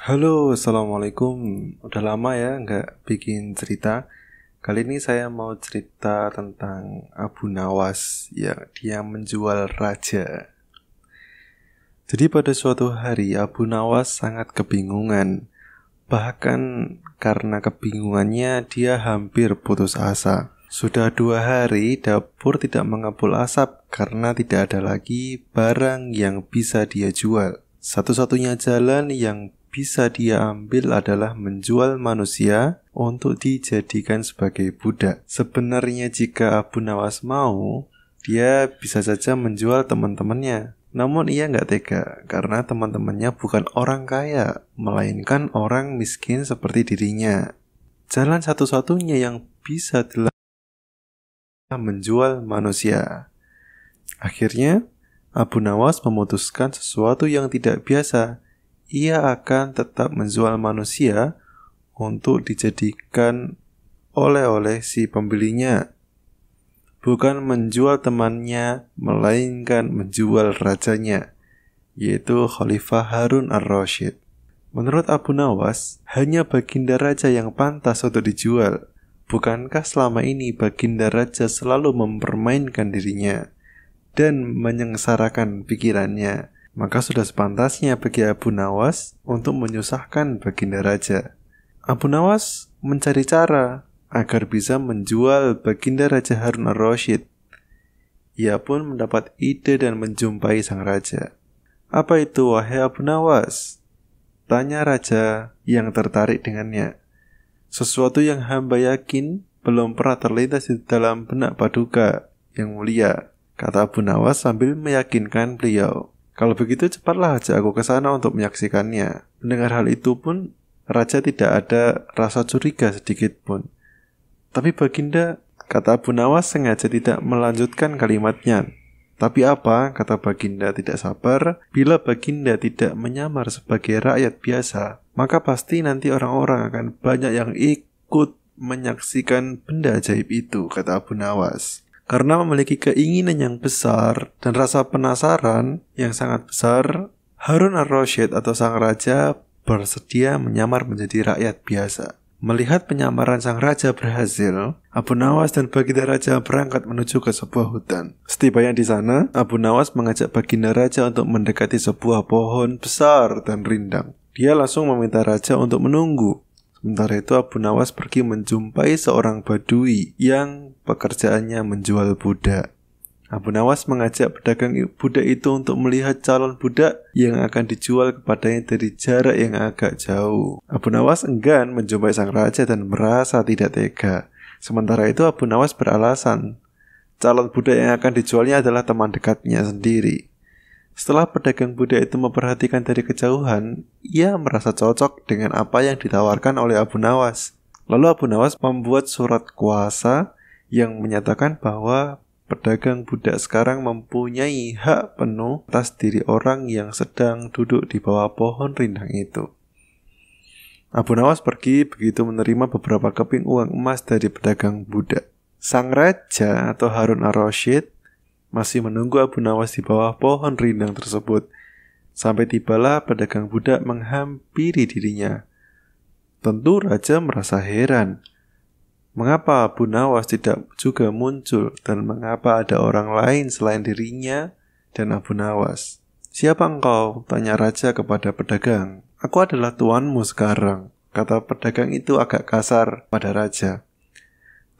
Halo, Assalamualaikum. Udah lama ya nggak bikin cerita. Kali ini saya mau cerita tentang Abu Nawas yang dia menjual raja. Jadi pada suatu hari Abu Nawas sangat kebingungan. Bahkan karena kebingungannya dia hampir putus asa. Sudah 2 hari dapur tidak mengepul asap karena tidak ada lagi barang yang bisa dia jual. Satu-satunya jalan yang bisa dia ambil adalah menjual manusia untuk dijadikan sebagai budak. Sebenarnya jika Abu Nawas mau, dia bisa saja menjual teman-temannya. Namun ia nggak tega karena teman-temannya bukan orang kaya, melainkan orang miskin seperti dirinya. Jalan satu-satunya yang bisa adalah menjual manusia. Akhirnya, Abu Nawas memutuskan sesuatu yang tidak biasa. Ia akan tetap menjual manusia untuk dijadikan oleh-oleh si pembelinya. Bukan menjual temannya, melainkan menjual rajanya, yaitu Khalifah Harun ar-Rasyid. Menurut Abu Nawas, hanya baginda raja yang pantas untuk dijual. Bukankah selama ini baginda raja selalu mempermainkan dirinya dan menyengsarakan pikirannya? Maka sudah sepantasnya bagi Abu Nawas untuk menyusahkan baginda raja. Abu Nawas mencari cara agar bisa menjual baginda Raja Harun ar-Rasyid. Ia pun mendapat ide dan menjumpai sang raja. "Apa itu, wahai Abu Nawas?" tanya raja yang tertarik dengannya. "Sesuatu yang hamba yakin belum pernah terlintas di dalam benak Paduka yang mulia," kata Abu Nawas sambil meyakinkan beliau. "Kalau begitu cepatlah ajak aku ke sana untuk menyaksikannya." Mendengar hal itu pun raja tidak ada rasa curiga sedikit pun. "Tapi baginda," kata Abu Nawas sengaja tidak melanjutkan kalimatnya. "Tapi apa?" kata baginda tidak sabar. "Bila baginda tidak menyamar sebagai rakyat biasa, maka pasti nanti orang-orang akan banyak yang ikut menyaksikan benda ajaib itu," kata Abu Nawas. Karena memiliki keinginan yang besar dan rasa penasaran yang sangat besar, Harun ar-Rasyid atau sang raja bersedia menyamar menjadi rakyat biasa. Melihat penyamaran sang raja berhasil, Abu Nawas dan baginda raja berangkat menuju ke sebuah hutan. Setibanya di sana, Abu Nawas mengajak baginda raja untuk mendekati sebuah pohon besar dan rindang. Dia langsung meminta raja untuk menunggu. Sementara itu Abu Nawas pergi menjumpai seorang badui yang pekerjaannya menjual budak. Abu Nawas mengajak pedagang budak itu untuk melihat calon budak yang akan dijual kepadanya dari jarak yang agak jauh. Abu Nawas enggan menjumpai sang raja dan merasa tidak tega. Sementara itu Abu Nawas beralasan, calon budak yang akan dijualnya adalah teman dekatnya sendiri. Setelah pedagang budak itu memperhatikan dari kejauhan, ia merasa cocok dengan apa yang ditawarkan oleh Abu Nawas. Lalu Abu Nawas membuat surat kuasa yang menyatakan bahwa pedagang budak sekarang mempunyai hak penuh atas diri orang yang sedang duduk di bawah pohon rindang itu. Abu Nawas pergi begitu menerima beberapa keping uang emas dari pedagang budak. Sang raja atau Harun ar-Rasyid masih menunggu Abu Nawas di bawah pohon rindang tersebut. Sampai tibalah pedagang budak menghampiri dirinya. Tentu raja merasa heran. Mengapa Abu Nawas tidak juga muncul dan mengapa ada orang lain selain dirinya dan Abu Nawas? "Siapa engkau?" tanya raja kepada pedagang. "Aku adalah tuanmu sekarang," kata pedagang itu agak kasar pada raja.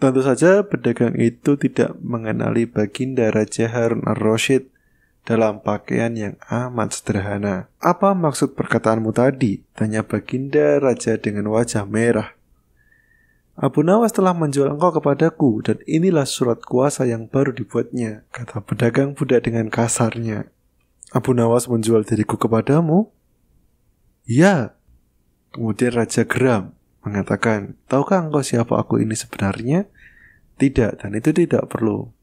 Tentu saja pedagang itu tidak mengenali baginda Raja Harun ar-Rasyid dalam pakaian yang amat sederhana. "Apa maksud perkataanmu tadi?" tanya baginda raja dengan wajah merah. "Abu Nawas telah menjual engkau kepadaku dan inilah surat kuasa yang baru dibuatnya," kata pedagang budak dengan kasarnya. "Abu Nawas menjual diriku kepadamu?" "Ya." Kemudian raja geram mengatakan, "Tahukah engkau siapa aku ini sebenarnya?" "Tidak, dan itu tidak perlu."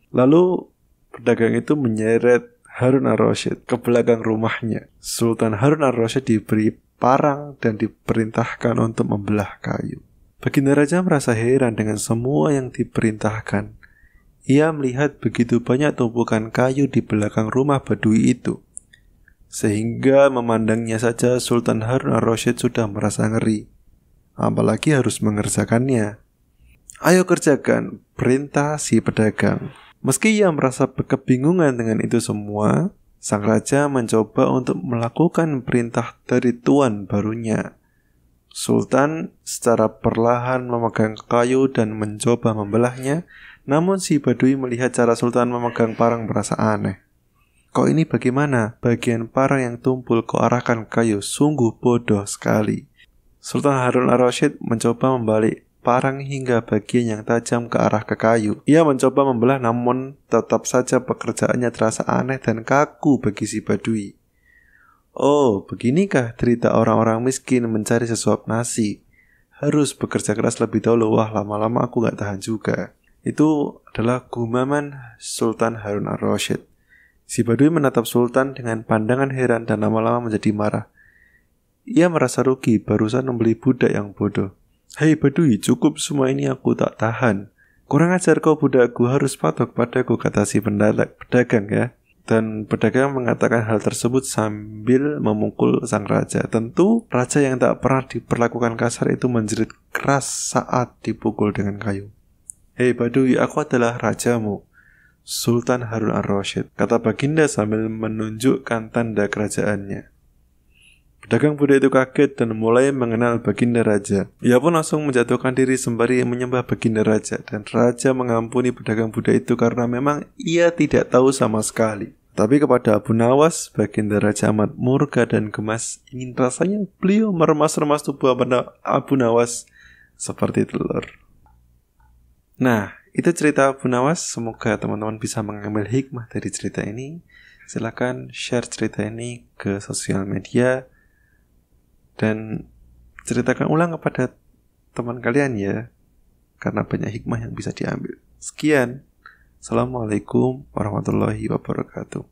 Lalu pedagang itu menyeret Harun ar-Rasyid ke belakang rumahnya. Sultan Harun ar-Rasyid diberi parang dan diperintahkan untuk membelah kayu. Baginda raja merasa heran dengan semua yang diperintahkan. Ia melihat begitu banyak tumpukan kayu di belakang rumah badui itu. sehingga memandangnya saja Sultan Harun al-Rasyid sudah merasa ngeri, apalagi harus mengerjakannya. Ayo kerjakan, perintah si pedagang. Meski ia merasa kebingungan dengan itu semua, sang raja mencoba untuk melakukan perintah dari tuan barunya. Sultan secara perlahan memegang kayu dan mencoba membelahnya, namun si Badui melihat cara Sultan memegang parang merasa aneh. Kok ini bagaimana? Bagian parang yang tumpul kau arahkan kayu, sungguh bodoh sekali. Sultan Harun al-Rasyid mencoba membalik parang hingga bagian yang tajam ke arah ke kayu. Ia mencoba membelah namun tetap saja pekerjaannya terasa aneh dan kaku bagi si Badui. Oh, beginikah derita orang-orang miskin mencari sesuap nasi? Harus bekerja keras lebih dahulu. Wah, lama-lama aku gak tahan juga. Itu adalah gumaman Sultan Harun al-Rasyid. Si Badui menatap Sultan dengan pandangan heran dan lama-lama menjadi marah. Ia merasa rugi barusan membeli budak yang bodoh. Hei Badui, cukup semua ini, aku tak tahan. Kurang ajar kau budakku, harus patuh padaku, kata si pedagang ya. Dan pedagang mengatakan hal tersebut sambil memukul sang raja. Tentu raja yang tak pernah diperlakukan kasar itu menjerit keras saat dipukul dengan kayu. Hei Badui, aku adalah rajamu, Sultan Harun al-Rasyid, kata baginda sambil menunjukkan tanda kerajaannya. Pedagang budak itu kaget dan mulai mengenal baginda raja. Ia pun langsung menjatuhkan diri sembari menyembah baginda raja. Dan raja mengampuni pedagang budak itu karena memang ia tidak tahu sama sekali. Tapi kepada Abu Nawas, baginda raja amat murka dan gemas. Ingin rasanya beliau meremas-remas tubuh Abu Nawas seperti telur. Nah, itu cerita Abu Nawas. Semoga teman-teman bisa mengambil hikmah dari cerita ini. Silakan share cerita ini ke sosial media dan ceritakan ulang kepada teman kalian ya, karena banyak hikmah yang bisa diambil. Sekian. Assalamualaikum warahmatullahi wabarakatuh.